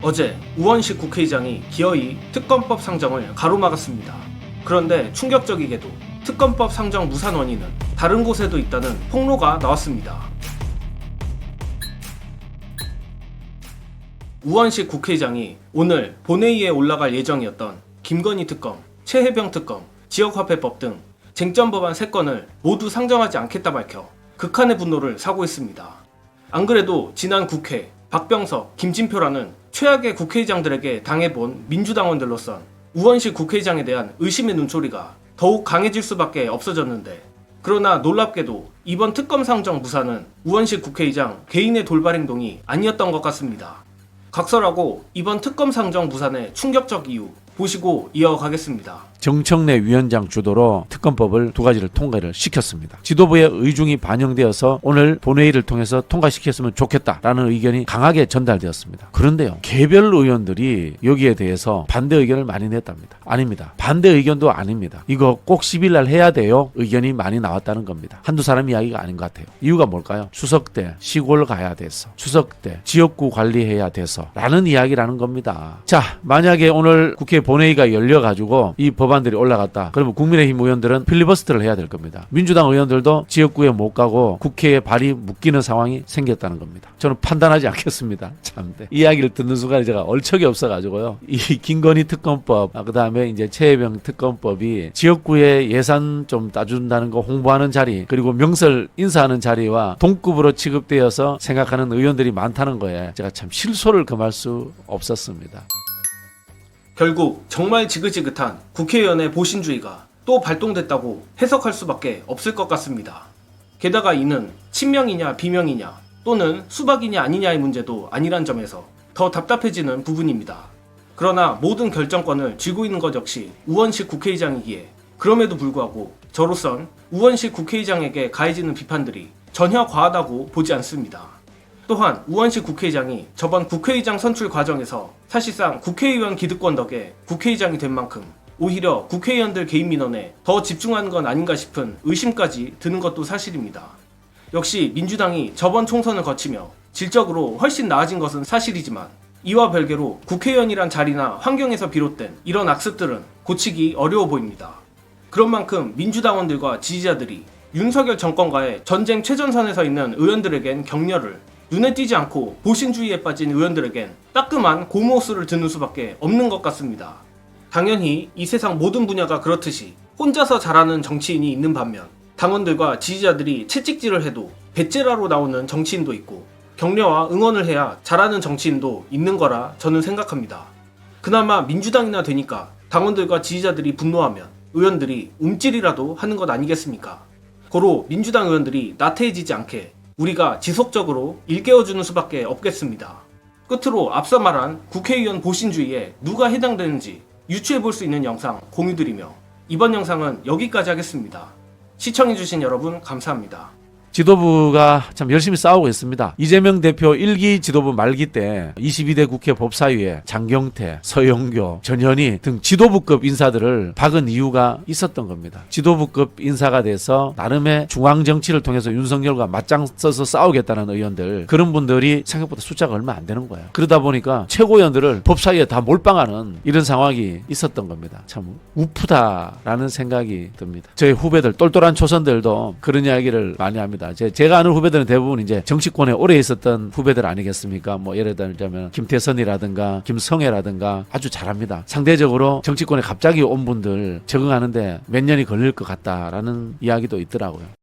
어제 우원식 국회의장이 기어이 특검법 상정을 가로막았습니다. 그런데 충격적이게도 특검법 상정 무산 원인은 다른 곳에도 있다는 폭로가 나왔습니다. 우원식 국회의장이 오늘 본회의에 올라갈 예정이었던 김건희 특검, 최혜병 특검, 지역화폐법 등 쟁점 법안 3건을 모두 상정하지 않겠다 밝혀 극한의 분노를 사고 있습니다. 안 그래도 지난 국회 박병석, 김진표라는 최악의 국회의장들에게 당해본 민주당원들로선 우원식 국회의장에 대한 의심의 눈초리가 더욱 강해질 수밖에 없어졌는데, 그러나 놀랍게도 이번 특검 상정 무산은 우원식 국회의장 개인의 돌발 행동이 아니었던 것 같습니다. 각설하고 이번 특검 상정 무산의 충격적 이유 보시고 이어가겠습니다. 정청래 위원장 주도로 특검법을 2가지를 통과를 시켰습니다. 지도부의 의중이 반영되어서 오늘 본회의를 통해서 통과시켰으면 좋겠다라는 의견이 강하게 전달되었습니다. 그런데요, 개별 의원들이 여기에 대해서 반대 의견을 많이 냈답니다. 아닙니다. 반대 의견도 아닙니다. 이거 꼭 10일 날 해야 돼요 의견이 많이 나왔다는 겁니다. 한두 사람 이야기가 아닌 것 같아요. 이유가 뭘까요? 추석 때 시골 가야 돼서, 추석 때 지역구 관리해야 돼서 라는 이야기라는 겁니다. 자, 만약에 오늘 국회 본회의가 열려가지고 이 법안들이 올라갔다. 그러면 국민의힘 의원들은 필리버스터를 해야 될 겁니다. 민주당 의원들도 지역구에 못 가고 국회에 발이 묶이는 상황이 생겼다는 겁니다. 저는 판단하지 않겠습니다. 참, 이야기를 듣는 순간에 제가 얼척이 없어가지고요. 이 김건희 특검법, 그 다음에 이제 최혜병 특검법이 지역구에 예산 좀 따준다는 거 홍보하는 자리, 그리고 명설 인사하는 자리와 동급으로 취급되어서 생각하는 의원들이 많다는 거에 제가 참 실소를 금할 수 없었습니다. 결국 정말 지긋지긋한 국회의원의 보신주의가 또 발동됐다고 해석할 수밖에 없을 것 같습니다. 게다가 이는 친명이냐 비명이냐 또는 수박이냐 아니냐의 문제도 아니란 점에서 더 답답해지는 부분입니다. 그러나 모든 결정권을 쥐고 있는 것 역시 우원식 국회의장이기에 그럼에도 불구하고 저로선 우원식 국회의장에게 가해지는 비판들이 전혀 과하다고 보지 않습니다. 또한 우원식 국회의장이 저번 국회의장 선출 과정에서 사실상 국회의원 기득권 덕에 국회의장이 된 만큼 오히려 국회의원들 개인 민원에 더 집중하는 건 아닌가 싶은 의심까지 드는 것도 사실입니다. 역시 민주당이 저번 총선을 거치며 질적으로 훨씬 나아진 것은 사실이지만 이와 별개로 국회의원이란 자리나 환경에서 비롯된 이런 악습들은 고치기 어려워 보입니다. 그런 만큼 민주당원들과 지지자들이 윤석열 정권과의 전쟁 최전선에 서 있는 의원들에겐 격려를, 눈에 띄지 않고 보신주의에 빠진 의원들에겐 따끔한 고무호수를 드는 수밖에 없는 것 같습니다. 당연히 이 세상 모든 분야가 그렇듯이 혼자서 잘하는 정치인이 있는 반면 당원들과 지지자들이 채찍질을 해도 배째라로 나오는 정치인도 있고 격려와 응원을 해야 잘하는 정치인도 있는 거라 저는 생각합니다. 그나마 민주당이나 되니까 당원들과 지지자들이 분노하면 의원들이 움찔이라도 하는 것 아니겠습니까? 고로 민주당 의원들이 나태해지지 않게 우리가 지속적으로 일깨워주는 수밖에 없겠습니다. 끝으로 앞서 말한 국회의원 보신주의에 누가 해당되는지 유추해볼 수 있는 영상 공유드리며 이번 영상은 여기까지 하겠습니다. 시청해주신 여러분 감사합니다. 지도부가 참 열심히 싸우고 있습니다. 이재명 대표 1기 지도부 말기 때 22대 국회 법사위에 장경태, 서영교, 전현희 등 지도부급 인사들을 박은 이유가 있었던 겁니다. 지도부급 인사가 돼서 나름의 중앙정치를 통해서 윤석열과 맞짱 써서 싸우겠다는 의원들, 그런 분들이 생각보다 숫자가 얼마 안 되는 거예요. 그러다 보니까 최고위원들을 법사위에 다 몰빵하는 이런 상황이 있었던 겁니다. 참 우프다라는 생각이 듭니다. 저희 후배들, 똘똘한 초선들도 그런 이야기를 많이 합니다. 제가 아는 후배들은 대부분 이제 정치권에 오래 있었던 후배들 아니겠습니까? 뭐 예를 들자면 김태선이라든가 김성애라든가 아주 잘합니다. 상대적으로 정치권에 갑자기 온 분들 적응하는데 몇 년이 걸릴 것 같다라는 이야기도 있더라고요.